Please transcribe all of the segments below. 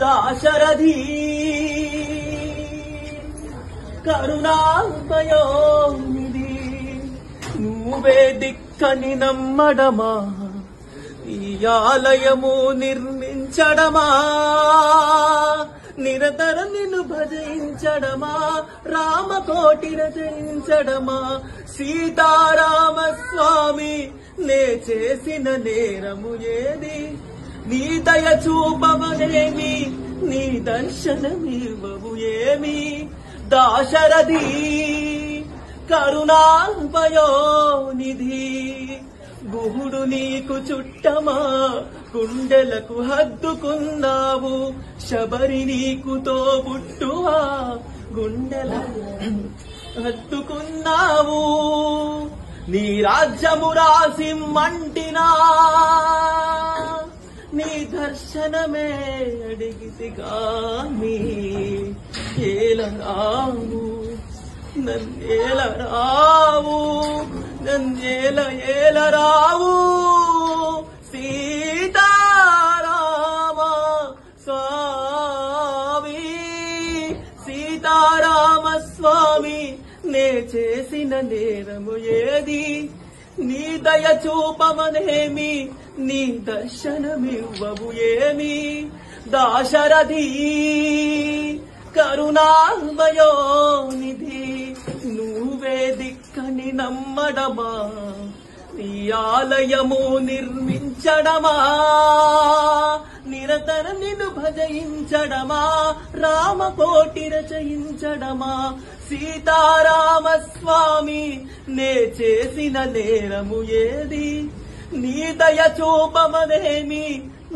దాశరథి కరుణామయోనిధి నువ్వే దిక్కని నమ్మడమా ఈ ఆలయము నిర్మించడమా నిరతరం నిన్ను భజించడమా రామకోటి రచయించడమా సీతారామ స్వామి నే చేసిన నేరము ఏది నీ దయ చూపవనేమి నీ దర్శనమివ్వవు ఏమి దాశరథి కరుణామయోనిధి గుహుడు నీకు చుట్టమా గుండెలకు హద్దుకున్నావు శబరి నీకు తోబుట్టువా గుండెల హద్దుకున్నావు నీ రాజ్యము రాసిమ్మంటినా నీ దర్శనమే అడిగితిగాని ఏలరావు నన్నేలరావు ఏలరావు సీతారామ స్వామి సీతారామ స్వామి నే చేసిన నేరము ఏది నీ దయ చూపమనేమి నీ దర్శనమివ్వవు ఏమి దాశరథి కరుణామయోనిధి నువ్వే దిక్కని నమ్మడమా నీ ఆలయము నిర్మించడమా నిరతరం నిన్ను భజించడమా రామకోటి రచయించడమా సీతారామ స్వామి నే చేసిన నేరము ఏది నీ దయ చూపమనేమి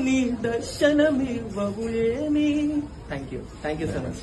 నీ దర్శనమివ్వవు ఏమి థ్యాంక్ యూ సో మచ్